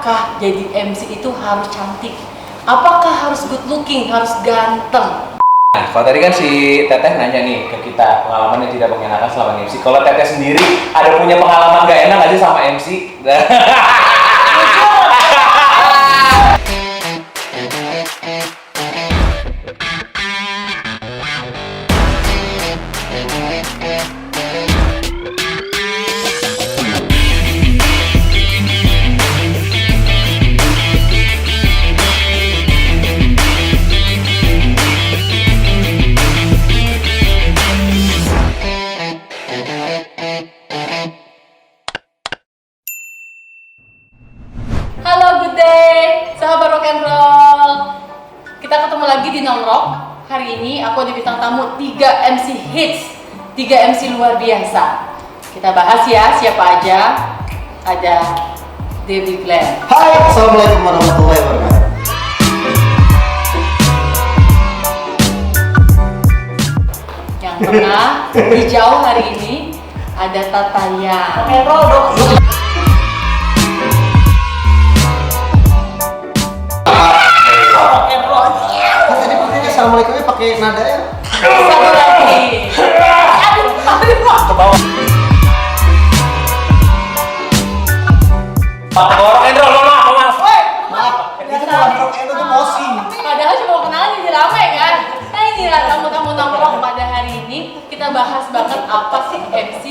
apakah jadi MC itu harus cantik? Apakah harus good looking, harus ganteng? Nah, kalau tadi kan si Teteh nanya nih ke kita pengalaman yang tidak mengenakan selama MC. Kalau Teteh sendiri ada punya pengalaman gak enak aja sama MC? Halo, good day, sahabat rock and roll. Kita ketemu lagi di Nongrok. Hari ini aku ada bintang tamu 3 MC hits, 3 MC luar biasa. Kita bahas ya siapa aja. Ada Debbie Glenn. Hai, assalamualaikum warahmatullahi wabarakatuh. Yang tengah hijau hari ini ada Tataya. Rock and roll dong. Tadi pakainya assalamualaikumnya pakai nada ya? Satu lagi. Aduh, Ke bawah. Pak, orang Endro, maaf. Maaf, itu bukan rock and roll, itu mosing. Padahal cuma kenalan jadi ramai kan. Nah inilah tamu-tamu nongkrong pada hari ini. Kita bahas banget apa sih MC.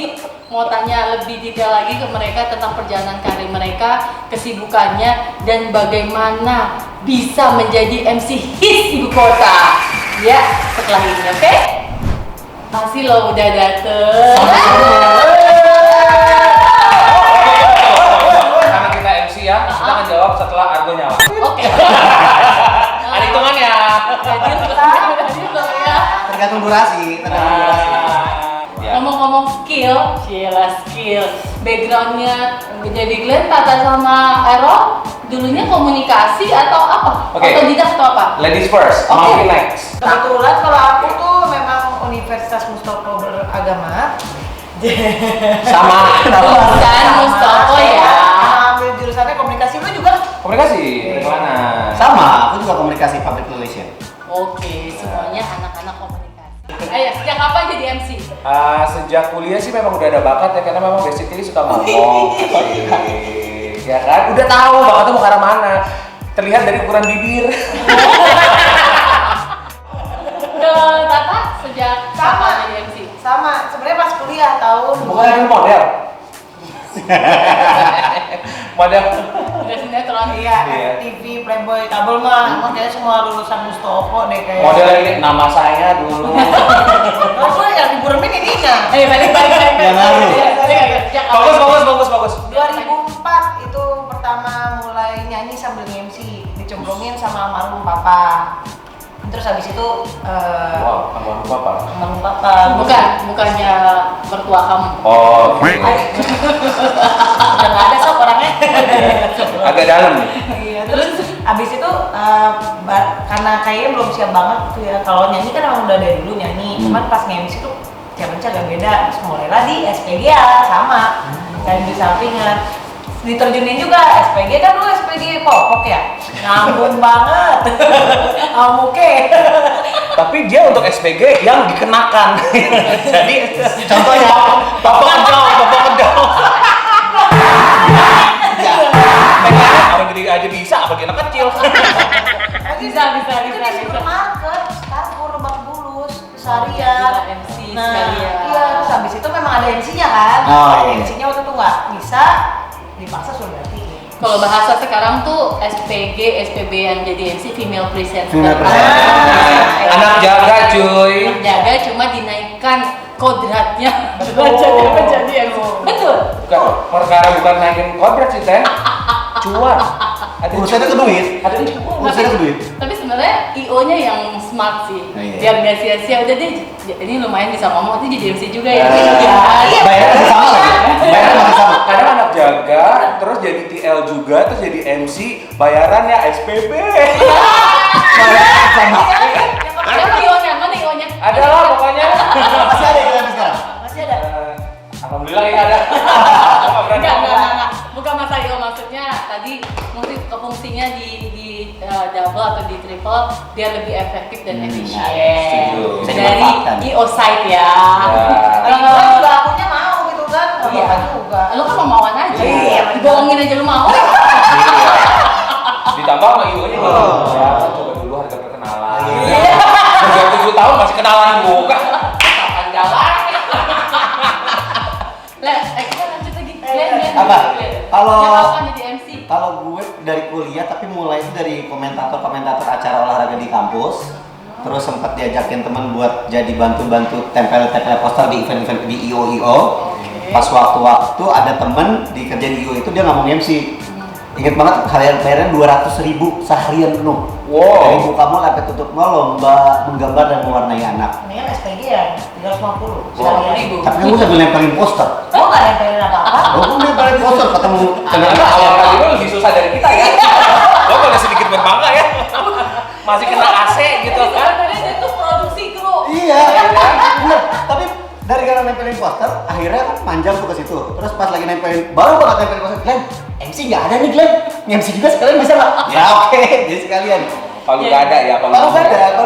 Mau tanya lebih detail lagi ke mereka tentang perjalanan karir mereka, kesibukannya, dan bagaimana bisa menjadi MC hits ibu kota. Ya, setelah ini, oke? Masih lo udah dateng. Karena kita MC ya, kita akan jawab setelah Argo nyala. Oke. Ada hitungannya. Jadi belum ya. Tergantung durasi. Ya. Ngomong-ngomong skill, skill. Backgroundnya jadi Glenn, Tata sama Errol dulunya komunikasi atau apa? Oke. Atau tidak atau apa? Ladies first, Oke. Mafi next. Kebetulan kalau aku tuh memang Universitas Mustopo beragama. Sama. Bukan Mustopo ya. Ambil jurusannya komunikasi, lu juga? Komunikasi, dari mana? Sama, aku juga komunikasi public relation. Oke, semuanya anak-anak komunikasi. Ayo, sejak kapan jadi MC? Sejak kuliah sih memang udah ada bakat ya, karena memang basically suka ngomong. Asik. Ya kan? Udah tahu bakatnya mau ke arah mana. Terlihat dari ukuran bibir. Tata, sejak kapan jadi MC? Sama, sebenarnya pas kuliah tahun. Bukan itu model. Model. Udah sinetron. Iya, Iya. TV, Playboy, kabel mah, makanya semua lulusan Mustopo deh kayak. Model ini nama saya dulu. Aku yang liburan ini Nina. Balik. Yang lalu. Sejak kapan? Bagus. 2004 itu pertama mulai nyanyi sambil MC, dicemplungin sama almarhum papa. Terus habis itu Wow, almarhum bapak. almarhum papa. Bukannya mertua kamu. Oh, oke. Udah nggak ada sok orangnya. Agak dalam nih. Iya, terus abis itu karena kayaknya belum siap banget tuh ya. Kalau nyanyi kan emang udah dari dulu nyanyi, cuman pas nge-MC tuh challenge agak beda. Terus mulailah di SPGA sama kayak di sampingan. Diterjunin juga SPG kan dulu SPG popok ya, ngambung banget, oke. Tapi dia untuk SPG yang dikenakan. Jadi Contohnya, bapak ngedau. Pengennya orang gede aja bisa, bagi anak kecil. Bisa. Supermarket, Carrefour, Lebak Bulus, Seharian. Gila, MC Nah, sekalian. iya, terus habis itu memang ada MC-nya kan. Oh, iya. MC-nya waktu itu nggak bisa, dipaksa suruh ganti. Kalau bahasa sekarang tuh SPG, SPB yang jadi MC female presenter. Female presenter. Anak jaga cuy. Anak jaga cuma dinaikkan kodratnya. Betul. Menjadi MC. Betul. Bukan naikin kodrat sih teh. Cuan. urusannya ke duit. Ada Urusannya ke duit. Tapi sebenarnya IO-nya yang smart sih. Oh, iya. Biar nggak sia-sia. Udah deh, ini lumayan bisa ngomong. Itu jadi MC juga ya. Bayarnya masih sama lagi. Bayarnya masih sama. Kadang anak jaga, terus jadi TL juga, terus jadi MC, bayarannya SPB. Bayarnya sama. Mana IO-nya? Mana IO-nya? Ada lah pokoknya. Masih ada yang sekarang. Masih ada. Alhamdulillah ya ada. Enggak. bukan Mas Ayo, maksudnya tadi mungkin fungsinya di double atau di triple biar lebih efektif dan efisien. setuju. Bisa Dari dimanfaatkan. EO site ya. Kalau juga akunya mau gitu kan, nggak Iya. apa-apa juga. Lu kan mau-mauan aja. Iya. Dibohongin aja lu mau. Iya. Ditambah sama Iwo ini ya, coba dulu harga perkenalan. Iya. Udah 7 tahun masih kenalan juga. Kapan jalan? Kita lanjut lagi. Glenn. Apa? Kalau- Yang apa jadi MC? Kalau gue dari kuliah tapi mulai itu dari komentator acara olahraga di kampus. Terus sempat diajakin teman buat jadi bantu-bantu tempel-tempel poster di event-event di IO. Oke. Pas waktu ada temen di kerja di IO itu dia nggak mau MC. Ingat banget bayarnya 200.000 seharian penuh. Wow. Dari buka mall sampai tutup mall lomba menggambar dan mewarnai anak. Ini kan SPG ya, 350 Wow. sekalian. Tapi kamu sambil nempelin poster. Gue nggak nempelin apa-apa. Oh, kamu nempelin poster ketemu Ternyata awal kali lu lebih susah dari kita ya. Lo boleh sedikit berbangga ya. Masih kena AC gitu Jadi kan. sebenarnya dia tuh produksi kru. Iya, bener. Tapi dari karena nempelin poster, akhirnya kan panjang tuh ke situ. Terus pas lagi nempelin, baru banget nempelin poster, Glenn, MC nggak ada nih Glenn. MC juga sekalian bisa nggak? Ya oke, jadi sekalian. Kalau nggak ada ya, Kalau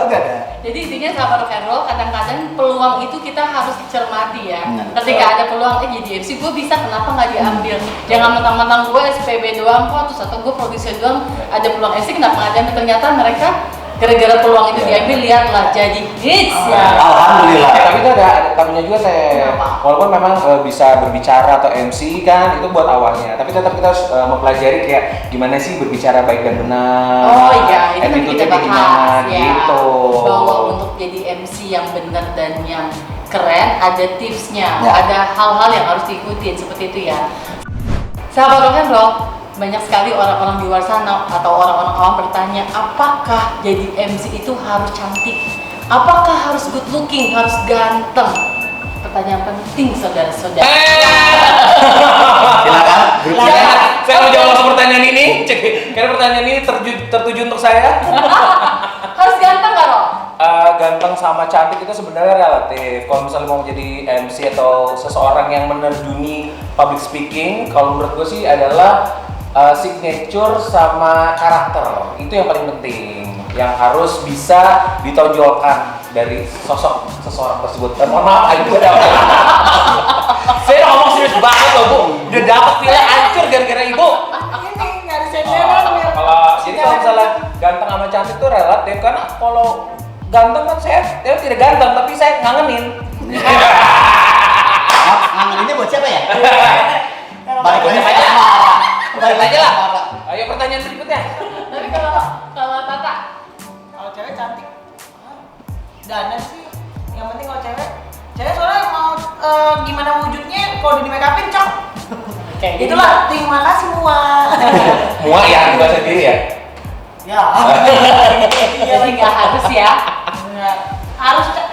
nggak ada. Jadi intinya sahabat rock and roll, kadang-kadang peluang itu kita harus cermati ya. Benar. Ketika ada peluang, jadi MC gue bisa, kenapa nggak diambil? Jangan mentang-mentang gue SPB doang kok, terus atau gue produser doang, ada peluang MC kenapa nggak diambil? Ternyata mereka gara-gara peluang itu diambil, lihatlah jadi hits ya. Alhamdulillah. Tapi itu ada tamunya juga teh. Kenapa? Walaupun memang bisa berbicara atau MC kan itu buat awalnya, tapi tetap kita harus mempelajari kayak gimana sih berbicara baik dan benar. Oh iya, itu nanti Attitude-nya kita kayak gimana, bahas ya. gitu. Bahwa untuk jadi MC yang benar dan yang keren ada tipsnya, Ya. ada hal-hal yang harus diikutin seperti itu ya. Sahabat rock and roll, banyak sekali orang-orang di luar sana atau orang-orang awam bertanya, apakah jadi MC itu harus cantik? Apakah harus good looking, harus ganteng? Pertanyaan penting saudara-saudara. Silakan. Saya mau jawab langsung pertanyaan ini. Karena pertanyaan ini tertuju untuk saya. Harus ganteng nggak, Rob? Ganteng sama cantik itu sebenarnya relatif. Kalau misalnya mau jadi MC atau seseorang yang menerjuni public speaking, kalau menurut gue sih adalah signature sama karakter. Itu yang paling penting, yang harus bisa ditonjolkan dari sosok seseorang tersebut. Mohon maaf, aku udah saya ngomong serius banget loh Bu. Udah dapet pilihan hancur gara-gara ibu. Ini nyari senderan ya. Jadi kalau misalnya ganteng sama cantik itu relatif, karena kalau ganteng kan saya tidak ganteng tapi saya ngangenin. Ngangeninnya buat siapa ya? Balik Balik aja. aja. Balik aja lah. Ayo pertanyaan berikutnya. Tapi kalau Tata, Kalau cewek cantik, dana sih. Yang penting kalau cewek soalnya mau gimana wujudnya, kalau udah di make upin cok. kayak gitu. Itulah, terima kasih semua. Muak ya bahasa diri ya. Ya. Jadi nggak harus ya, Nggak.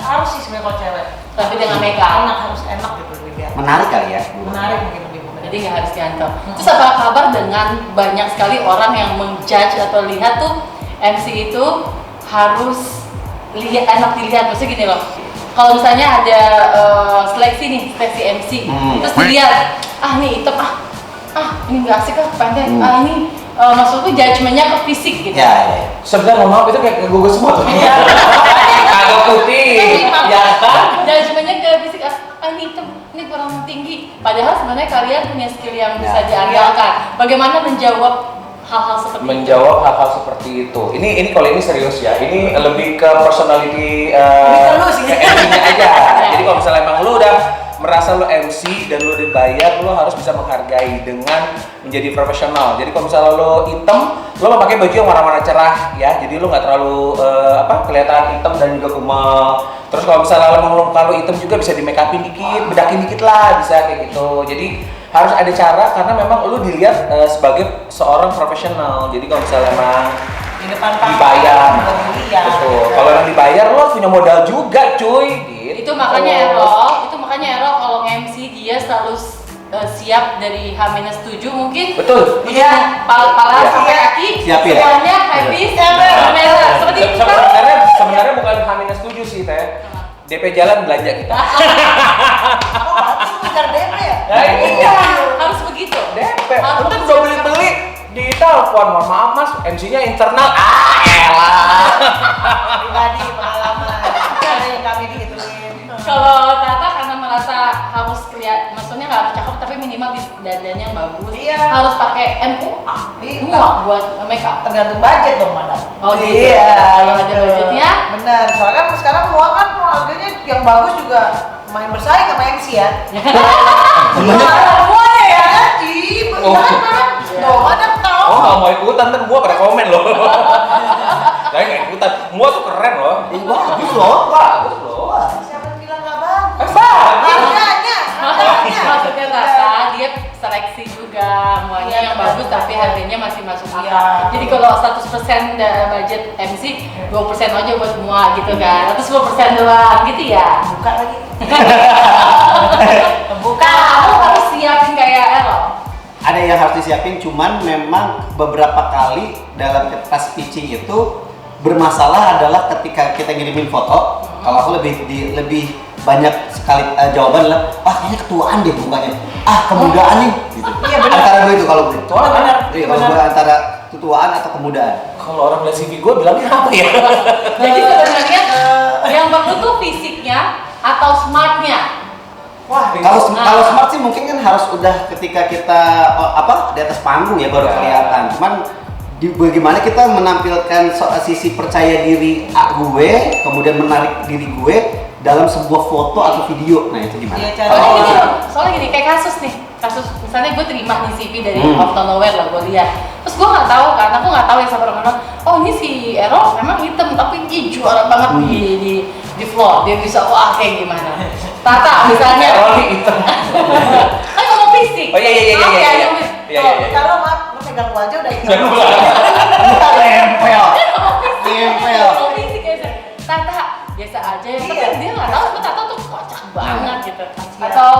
harus sih sebenarnya kalau cewek. tapi dengan make up. Harus enak gitu lebih biar. Menarik kali ya. Menarik mungkin lebih menarik. Jadi nggak harus ganteng. Terus apa kabar dengan banyak sekali orang yang menjudge atau lihat tuh MC itu harus enak dilihat. Maksudnya gini loh, kalau misalnya ada seleksi MC, terus dilihat, nih hitam, ini nggak asik pendek, ini maksudku judgementnya ke fisik gitu. Ya. Sebenarnya mohon maaf itu kayak gugus semua tuh. Kagak putih, ya kan? Judgementnya ke fisik, ini hitam, ini kurang tinggi. Padahal sebenarnya kalian punya skill yang bisa diandalkan. Bagaimana menjawab hal-hal seperti itu? Menjawab hal-hal seperti itu. Ini kalau ini serius ya. Ini lebih ke personality Lebih ke lu sih. MC-nya aja. Jadi kalau misalnya emang lu udah merasa lu MC dan lu dibayar, lu harus bisa menghargai dengan menjadi profesional. Jadi kalau misalnya lu hitam, lu mau pakai baju yang warna-warna cerah ya. Jadi lu nggak terlalu kelihatan hitam dan juga kumal. Terus kalau misalnya lu kalau hitam juga bisa di make upin dikit, bedakin dikit lah, bisa kayak gitu. Jadi harus ada cara karena memang lu dilihat sebagai seorang profesional. Jadi kalau misalnya emang Di depan panggung, dibayar, iya. betul. Kalau yang dibayar lo punya modal juga, cuy. Gitu. Itu makanya Ero kalau MC dia selalu siap dari H-7 mungkin. Betul. Iya, pala Iya. sampai kaki, Siapin. semuanya habis merah. Seperti itu kan? Sebenarnya bukan H-7 sih, Teh. DP jalan belanja kita. Oh, berarti lu ngejar DP ya? Nah, Iya, harus begitu. DP. Lu kan udah beli di telepon, mohon maaf mas, MC-nya internal. Elah. Pribadi pengalaman. Kami digituin. Kalau Tata karena merasa harus maksudnya nggak harus cakep tapi minimal dandannya bagus. Iya. Harus pakai MUA. Iya. Buat makeup. Tergantung budget dong, madam. Oh gitu. Iya, Kalau ada gitu. budgetnya. Benar. Soalnya kan sekarang semua kan harganya yang bagus juga main bersaing sama MC ya. Semuanya ya. Ih, beneran kan? Tuh, madam tahu. Oh nggak mau ikutan, ntar gua pada komen loh. Saya nggak ikutan, gua tuh keren loh. Bagus loh. Bagus loh. Siapa yang bilang nggak bagus? Bagus. Harganya. Maksudnya Tata dia seleksi juga semuanya Iya, yang benar. bagus tapi harganya masih masuk akal. Iya. Jadi kalau 100% budget MC 20% aja buat semua gitu kan. Atau 10% doang gitu ya. Buka lagi. Bukan, aku harus siapin kayak Ero. Ada yang harus disiapin, cuman memang beberapa kali dalam pas pitching itu bermasalah adalah ketika kita ngirimin foto. Kalau aku lebih banyak sekali jawaban adalah kayaknya ketuaan deh mukanya, kemudaan nih gitu. Iya, benar. Antara gue itu kalau gue. Benar. Iya, kalau gue antara ketuaan atau kemudaan. Kalau orang lihat CV gua bilangnya apa ya? Jadi sebenarnya yang perlu tuh fisiknya atau smartnya. Wah, Kalau smart sih mungkin kan harus udah ketika kita di atas panggung ya baru Ya. kelihatan. Cuman bagaimana kita menampilkan sisi percaya diri gue, kemudian menarik diri gue dalam sebuah foto atau video. Nah itu gimana? Iya, Soalnya gini, kayak kasus misalnya gue terima nih CV dari Out of Nowhere lah, gue lihat terus gue nggak tahu kan, aku nggak tahu ya sama orang-orang, oh ini si Ero memang hitam tapi dia juara banget di floor, dia bisa kayak gimana. Tata misalnya Errol hitam. kan ngomong fisik. Oh iya. Iya. Kalau maaf, lu pegang gua aja udah hitam. Nempel. Nempel. Ngomong fisik aja. Tata biasa aja, yang penting dia nggak tahu, tapi Tata tuh kocak banget gitu. Atau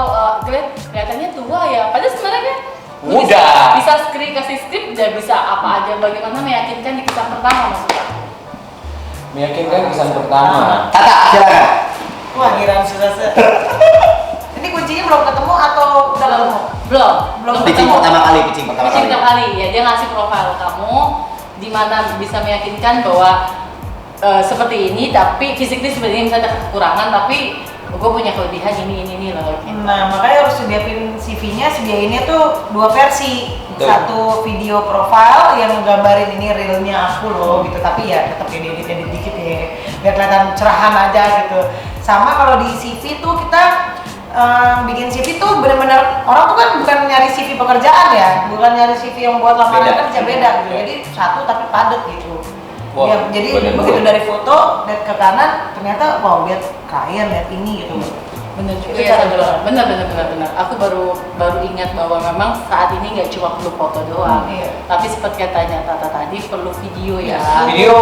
kelihatannya tua ya, padahal sebenarnya kan Muda. bisa kasih skrip udah bisa apa aja, bagaimana meyakinkan di kisah pertama maksudnya. Meyakinkan kesan pertama. Tata, silakan. Wah, gila sudah Ini kuncinya belum ketemu atau udah ketemu? Belum Pitching ketemu. pertama kali, pitching pertama Pitching kali. pertama kali ya, dia ngasih profil kamu di mana bisa meyakinkan bahwa seperti ini, tapi physically sebenarnya misalnya ada kekurangan, tapi gue punya kelebihan ini loh. Gitu. Nah, makanya harus sediain CV-nya, sediainnya tuh 2 versi. Betul. Satu video profile yang ngegambarin ini realnya aku loh gitu, tapi ya tetap edit dikit ya, biar kelihatan cerahan aja gitu. Sama kalau di CV tuh kita bikin CV tuh bener-bener, orang tuh kan bukan nyari CV pekerjaan ya, bukan nyari CV yang buat lamaran kerja, beda gitu. Jadi satu tapi padat gitu. Wah, Ya, jadi bener begitu banget. dari foto lihat ke kanan, ternyata wow, lihat klien, lihat ini gitu. Bener juga Itu ya, cara bener. jualan. Bener. Aku baru ingat bahwa memang saat ini nggak cuma perlu foto doang, Iya. tapi seperti katanya Tata tadi perlu video ya. Video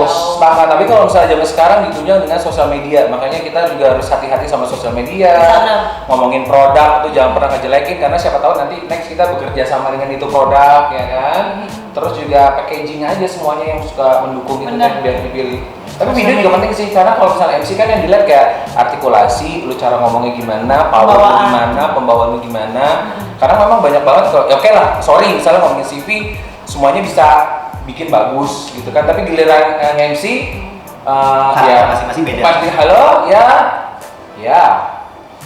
sepakat, tapi kalau misalnya zaman sekarang ditunjang dengan sosial media, makanya kita juga harus hati-hati sama sosial media. Instagram. Ngomongin produk tuh jangan pernah ngejelekin, karena siapa tahu nanti next kita bekerja sama dengan itu produk ya kan. Terus juga packaging aja semuanya yang suka mendukung itu Benar. kan biar dipilih. Tapi video juga penting sih, karena kalau misalnya MC kan yang dilihat kayak artikulasi, lu cara ngomongnya gimana, power lu Pembawaan. gimana, pembawaan lu gimana. Karena memang banyak banget kok. Ya oke lah, sorry misalnya ngomongin CV semuanya bisa bikin bagus gitu kan, tapi giliran MC ya masing-masing beda. pasti halo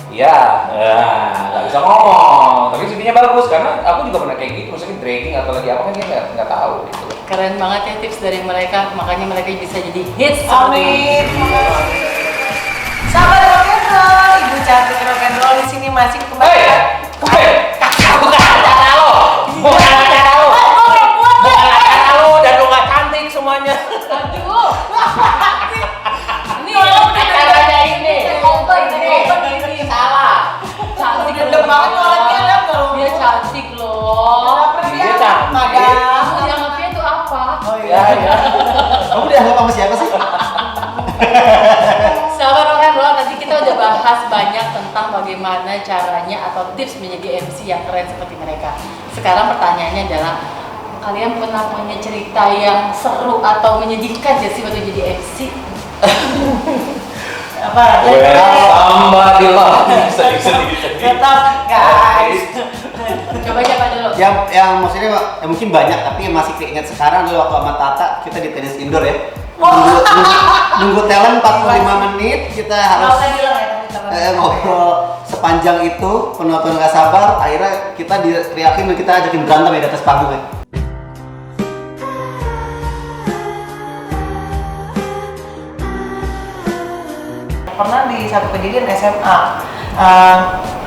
nggak bisa ngomong, tapi CV-nya bagus karena aku juga pernah kayak gitu, maksudnya dragging atau lagi apa kan kita nggak tahu gitu. Keren banget ya tips dari mereka, makanya mereka bisa jadi hits seperti ini. Amin. Sahabat rock and roll, ibu cantik rock and roll di sini masih kembali. Bukan acara lo, bukan acara lo, bukan acara lo, dan lo nggak cantik semuanya. Aduh. Ini acaranya ini. Ini salah. Cantik Udah banget orangnya kan kalau Dia cantik loh. Dia cantik. Madam. Kamu dianggapnya itu apa? Oh Ya ya. Kamu dianggap sama siapa sih? Sahabat rock and roll, tadi kita udah bahas banyak tentang bagaimana caranya atau tips menjadi MC yang keren seperti mereka. Sekarang pertanyaannya adalah, kalian pernah punya cerita yang seru atau menyedihkan gak sih waktu jadi MC? Apa? Well, somebody love me. Sedih. Tetap guys. Coba siapa dulu? Yang maksudnya mungkin banyak tapi yang masih keinget sekarang dulu waktu sama Tata kita di tenis indoor ya. Nunggu talent 45 menit kita Nggak harus usah bilang ya teman-teman. ngobrol sepanjang itu, penonton nggak sabar, akhirnya kita diteriakin, kita ajakin berantem ya di atas panggung ya. Pernah di satu kejadian SMA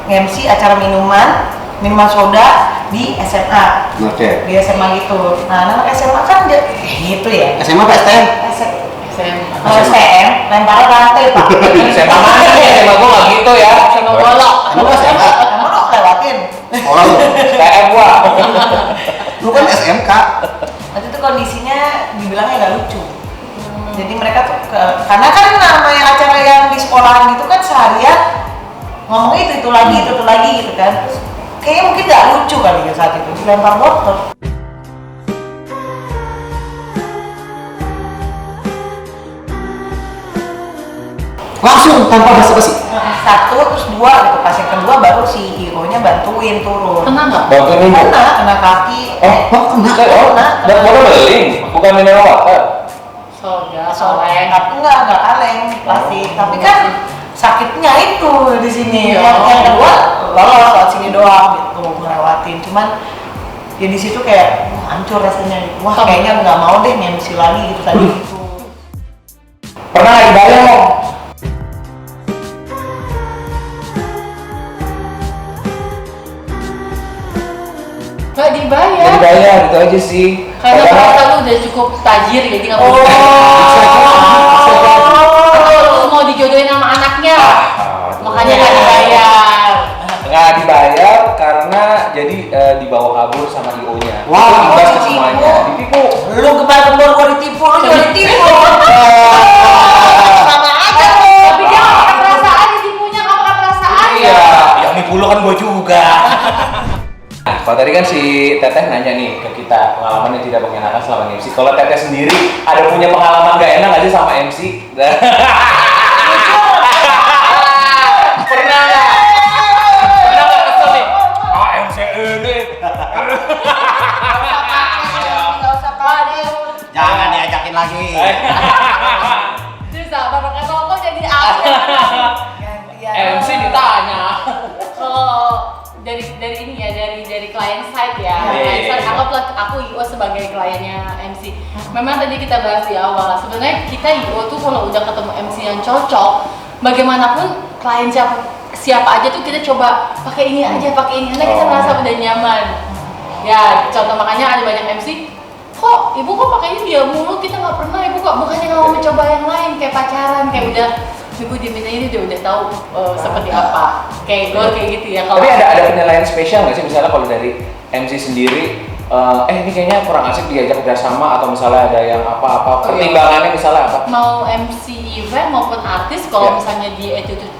MC acara minuman soda di SMA. Oke. Di SMA gitu. Nah, anak SMA kan gitu ya. SMA PSTN. Kalau STM lempar rantai pak. SMA mana nih? SMA gua nggak gitu ya. Sama bola. Emang lu SMA? Emang lo lewatin? Orang lu. TM gua. Lu kan SMK. Waktu itu kondisinya dibilangnya nggak lucu. Jadi mereka tuh karena kan namanya acara yang di sekolahan gitu kan seharian ngomongnya itu lagi gitu kan. Terus kayaknya mungkin nggak lucu kali ya saat itu dilempar botol. Langsung tanpa basa-basi. Satu terus dua gitu, pas yang kedua baru si IO-nya bantuin turun. Kena nggak? Bantuin ini. Kena kaki. Kena. Baru beling, bukan mineral water. Soda, Soalnya soleng. enggak kaleng plastik, tapi kan sakitnya itu di sini. Yang kedua lolos lewat sini doang gitu, ngelewatin. Cuman ya di situ kayak hancur rasanya. Wah kayaknya nggak mau deh MC lagi gitu tadi gitu. Pernah nggak dibayar? Nggak dibayar. Nggak dibayar gitu aja sih. Karena Padahal- mereka lu udah cukup tajir jadi nggak Oh. Kalau lu mau dijodohin sama anaknya, makanya nggak dibayar. Nggak dibayar karena jadi dibawa kabur sama IO-nya. Wah, Itu imbas ke ditipu. semuanya. Ditipu. Lu gembar-gembor gua ditipu, lu juga ditipu. Sama aja lu. Tapi dia nggak pakai perasaan, ditipunya nggak pakai perasaan. Iya, yang nipu lu kan gua juga. Nah, kalau tadi kan si Teteh nanya nih ke kita pengalaman yang tidak mengenakan selama MC. Kalau Teteh sendiri ada punya pengalaman gak enak aja sama MC? Pernah nggak? Pernah nggak kesel nih? Ah MC ini. Nggak usah pakai. Jangan diajakin lagi. Susah, pakai rokok jadi apa? MC ditanya. Kalau dari ini ya, dari client side ya. Client side, anggaplah aku IO sebagai kliennya MC. Memang tadi kita bahas di awal, sebenarnya kita IO tuh kalau udah ketemu MC yang cocok, bagaimanapun klien siapa aja tuh kita coba pakai ini aja, pakai ini, karena kita merasa udah nyaman. Ya, contoh makanya ada banyak MC, kok ibu kok pakainya dia mulu, kita nggak pernah, ibu kok bukannya nggak mau mencoba yang lain kayak pacaran, kayak udah ibu diemin aja dia udah tahu seperti apa, kayak gue kayak gitu ya. Tapi ada penilaian spesial nggak sih, misalnya kalau dari MC sendiri, ini kayaknya kurang asik diajak kerjasama, atau misalnya ada yang apa-apa, pertimbangannya misalnya apa? Mau MC event maupun artis, kalau Ya. misalnya di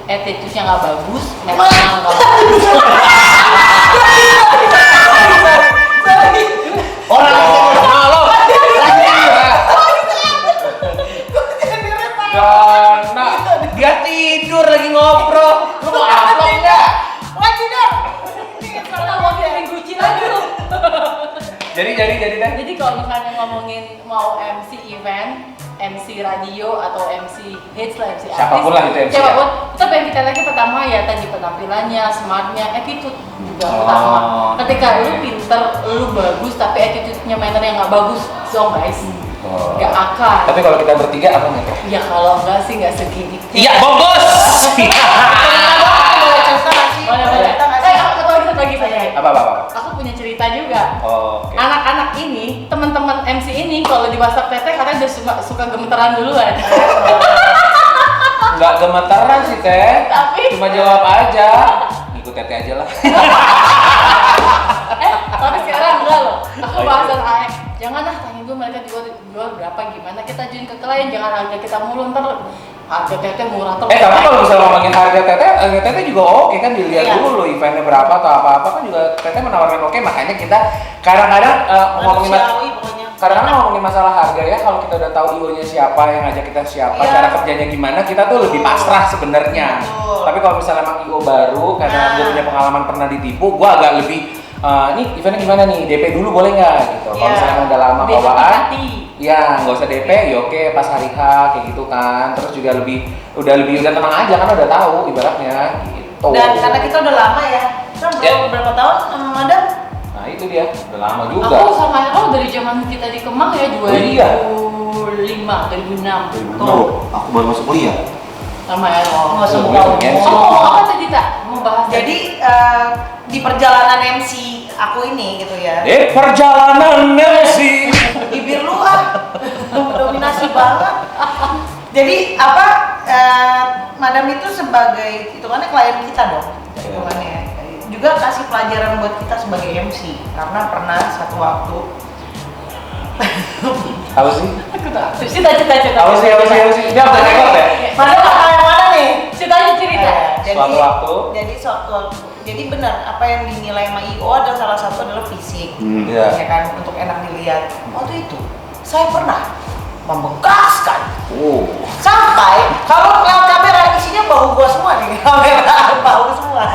attitude-nya nggak bagus, mentalnya nggak bagus. Orang Halo. Karena dia tidur lagi ngobrol, lu mau upload nggak? Kita mau kirim Gucci lagi lu. Jadi kan? Jadi kalau misalnya ngomongin mau MC event, MC radio atau MC hits lah, MC artis, Siapapun lah itu MC siapapun, kita pengen kita lagi pertama ya tadi penampilannya, smartnya, attitude juga Oh. pertama. Ketika lu pinter, lu bagus, tapi attitude-nya manner yang nggak bagus, so guys, Oh. nggak akan. Tapi kalau kita bertiga apa nih? Ya kalau enggak sih nggak segini. Iya, bos. Boleh cerita nggak sih? Boleh, Boleh boleh. cerita nggak sih? Satu lagi saya. Apa? Aku punya cerita juga. Oh, oke. Anak-anak ini, teman-teman MC ini kalau di WhatsApp Teteh katanya udah suka gemeteran duluan. Nggak gemeteran sih Teh. Tapi- cuma jawab aja. Ikut Teteh aja lah. Tapi sekarang enggak loh. Aku bahas sama AX. Janganlah tanya gue mereka jual berapa gimana. Kita ajuin ke klien, jangan harga kita mulu ntar harga Teteh murah terus. Tapi kalau misalnya ngomongin harga Teteh juga oke kan, dilihat Iya. dulu eventnya berapa atau apa-apa kan juga Teteh menawarkan oke, makanya kita kadang-kadang ngomongin Manusiawi pokoknya. kadang-kadang ngomongin masalah harga ya, kalau kita udah tahu IO-nya siapa, yang ngajak kita siapa, Iya. cara kerjanya gimana, kita tuh lebih pasrah sebenarnya. Betul. Tapi kalau misalnya emang IO baru, karena Nah. gue punya pengalaman pernah ditipu, gue agak lebih nih eventnya gimana nih, DP dulu boleh nggak gitu. Kalau Iya. misalnya udah lama Lebih bawaan, hati-hati. ya nggak usah DP, ya oke pas hari H kayak gitu kan. Terus juga udah tenang aja kan udah tahu ibaratnya gitu. Dan karena kita udah lama ya, kan Ya. berapa tahun sama Madam? Nah itu dia, udah lama juga. Aku sama Errol dari zaman kita di Kemang ya, 2005, 2006. Tuh, aku baru masuk kuliah. Sama Errol. Nggak usah Gue buka. pengen sih. Oh, apa tadi Tak? Mau bahas Jadi di perjalanan MC aku ini gitu ya, Perjalanan MC. bibir lu dominasi banget. Jadi apa? Madam itu sebagai hitungannya klien kita dong, hitungannya. Juga kasih pelajaran buat kita sebagai MC karena pernah satu waktu Apa sih? Cita-cita. Apa sih? Ini apa rekod ya? Madam apa yang mana nih? Ceritanya cerita. Suatu waktu. Jadi suatu waktu. Jadi benar apa yang dinilai sama IO adalah salah satu adalah fisik. Iya. Ya kan, untuk enak dilihat. Waktu itu saya pernah membekaskan sampai kalau lewat kamera isinya bahu gua semua nih, kamera bahu semua.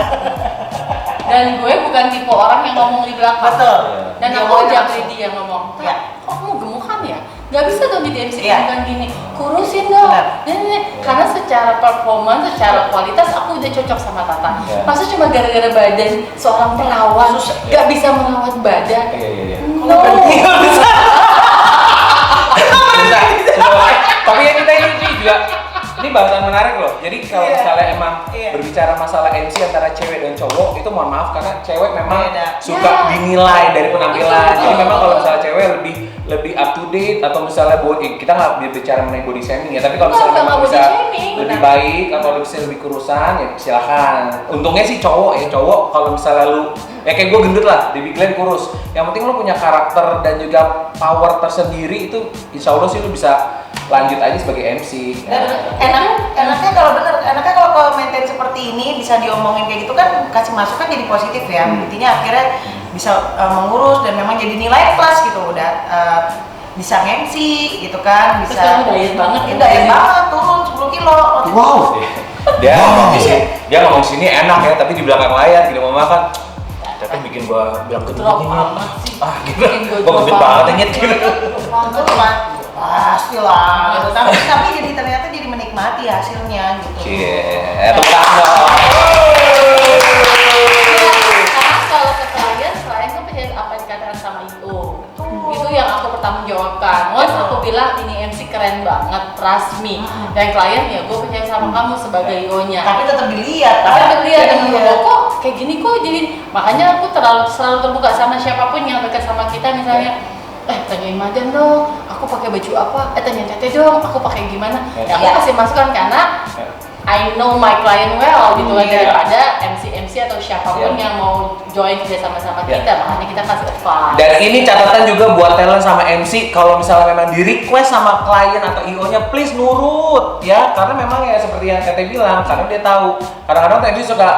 Dan gue bukan tipe orang yang ngomong di belakang. Betul. Dan Dia aku ngomong japri langsung. dia ngomong, Ya. kok kamu gemukan ya? Gak bisa dong di MC Iya. kan gini, kurusin dong. Benar. Karena secara performance, secara kualitas aku udah cocok sama Tata. Iya. Masa cuma gara-gara badan seorang perawan gak bisa merawat badan? Iya. No. Bentar. Tapi ya kita ini juga ini bahasan menarik loh. Jadi kalau Iya. misalnya emang Iya. berbicara masalah MC antara cewek dan cowok itu mohon maaf karena cewek memang Beda. suka Ya. dinilai dari penampilan. Betul. Jadi memang kalau misalnya cewek lebih up to date atau misalnya kita nggak bicara mengenai body shaming ya. Tapi kalau Enggak, misalnya memang nggak bisa body shaming, lebih benar. baik atau bisa lebih kurusan ya silakan. Untungnya sih cowok kalau misalnya lu ya kayak gue gendut lah, Debbie Glenn kurus. Yang penting lu punya karakter dan juga power tersendiri itu insya Allah sih lu bisa lanjut aja sebagai MC. Dan enaknya kalau maintain seperti ini bisa diomongin kayak gitu kan kasih masukan jadi positif ya. Intinya akhirnya bisa mengurus dan memang jadi nilai plus gitu udah bisa MC gitu kan, Terus bisa kamu diet banget ya? diet banget turun 10 kilo. Wow. Dia ngomong sini enak ya, tapi di belakang layar tidak mau makan. Tapi bikin gua bilang gendut Drop ini. amat sih. Gitu. Bikin gua Gua drop gendut banget amat. nyet gitu. Itu cuma pastilah gitu. Tapi jadi ternyata jadi menikmati hasilnya gitu. Cie, tepuk tangan. Karena kalau ke klien kan percaya apa yang dikatakan sama IO. Itu yang aku pertanggungjawabkan. Once aku bilang ini MC keren banget, trust me. Dan klien ya gue percaya sama kamu sebagai IO-nya. Tapi tetap dilihat. Tapi tetap lihat dan Iya. kok kayak gini kok jadi makanya aku selalu terbuka sama siapapun yang dekat sama kita misalnya tanyain Madan dong, aku pakai baju apa? Tanyain Tete dong, aku pakai gimana? Ya aku Iya. kasih masukan karena I know my client well gitu kan Iya. daripada MC atau siapapun Iya. yang mau join kerja sama-sama Iya. kita, makanya kita kasih advice. Dan ini catatan juga buat talent sama MC, kalau misalnya memang di request sama klien atau IO-nya please nurut ya, karena memang ya seperti yang Tete bilang, karena dia tahu kadang-kadang tuh MC suka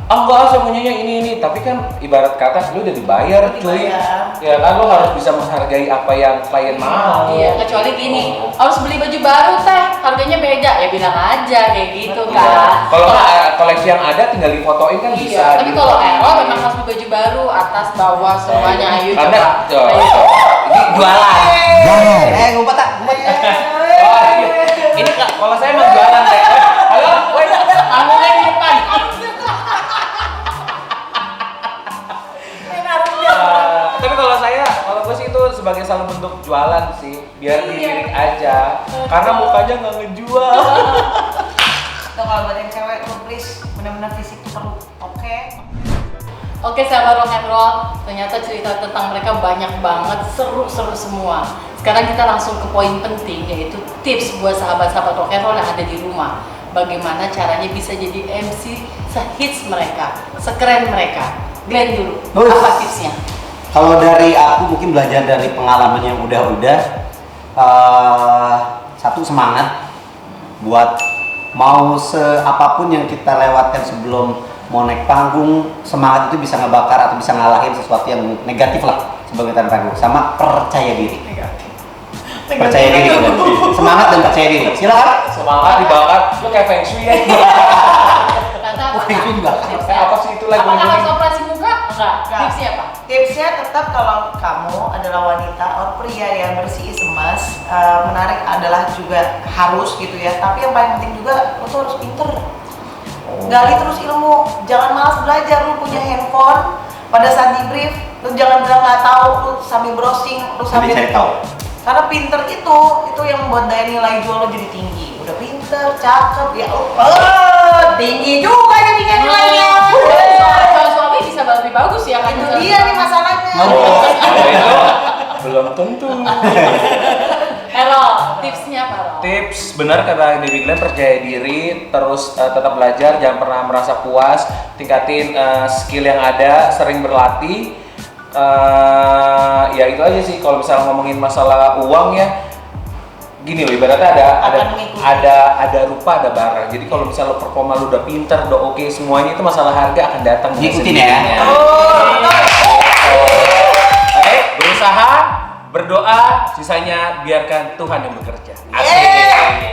enggak saya punyanya ini, tapi kan ibarat kata lu udah dibayar cuy. Dibayar. Ya kan lu harus bisa menghargai apa yang klien mau. Iya, kecuali gini, harus beli baju baru teh, harganya beda, ya bilang aja kayak gitu Iya. kan. Kalau nggak koleksi yang ada tinggal difotoin kan Iya, bisa. tapi gitu. kalau Errol memang harus beli baju baru, atas bawah semuanya, ayo Karena coba. Ayo coba. ini jualan. Ngumpet tak? Oh, ini kak, kalau saya emang jualan teh. Halo, woi, tangannya di depan. Tapi kalau gue sih itu sebagai salah bentuk jualan sih, biar dilirik aja. Karena mukanya nggak ngejual. Tuh kalau buat yang cewek tuh please benar-benar fisik tuh perlu oke. Oke sahabat rock and roll, ternyata cerita tentang mereka banyak banget, seru-seru semua. Sekarang kita langsung ke poin penting, yaitu tips buat sahabat-sahabat rock and roll yang ada di rumah. Bagaimana caranya bisa jadi MC sehits mereka, sekeren mereka. Glenn dulu, apa tipsnya? Kalau dari aku mungkin belajar dari pengalaman yang udah-udah, satu semangat buat mau seapapun yang kita lewatkan sebelum mau naik panggung, semangat itu bisa ngebakar atau bisa ngalahin sesuatu yang negatif lah sebagai tanda panggung. Sama percaya diri. Percaya diri, semangat dan percaya diri. Silakan. Semangat dibakar, lu kayak feng shui ya. Kata apa? Feng shui juga. Tipsnya? Apa sih itu lagu Apakah ini? harus operasi muka? Enggak. Enggak. Tipsnya apa? Tipsnya tetap kalau kamu adalah wanita atau pria yang bersih emas, menarik adalah juga harus gitu ya. Tapi yang paling penting juga lo tuh harus pinter. Gali terus ilmu, jangan malas belajar. Lu punya handphone, pada saat di brief, lu jangan bilang nggak tahu, lu sambil browsing, lu sambil cari tahu. Karena pinter itu yang membuat daya nilai jual lo jadi tinggi. Udah pinter, cakep, ya tinggi juga jadinya nilainya. Kalau suami bisa lebih bagus ya kan? Itu dia nih masalahnya. Oh, kalau itu belum tentu. Errol, tipsnya apa Errol? Tips benar kata Debbie Glenn, percaya diri, terus tetap belajar, jangan pernah merasa puas, tingkatin skill yang ada, sering berlatih. Ya itu aja sih kalau misalnya ngomongin masalah uang ya. Gini loh, ibaratnya ada rupa, ada barang. Jadi kalau misalnya lo performa lo udah pinter, udah oke semuanya, itu masalah harga akan datang dengan Ngikutin sendirinya. ya. Oke, berusaha, berdoa, sisanya biarkan Tuhan yang bekerja. Asik.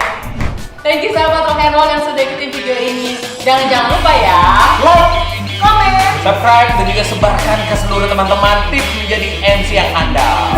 Thank you sahabat rock and roll yang sudah ikutin video ini. Jangan lupa ya. Like, komen, subscribe, dan juga sebarkan ke seluruh teman-teman tips menjadi MC yang handal.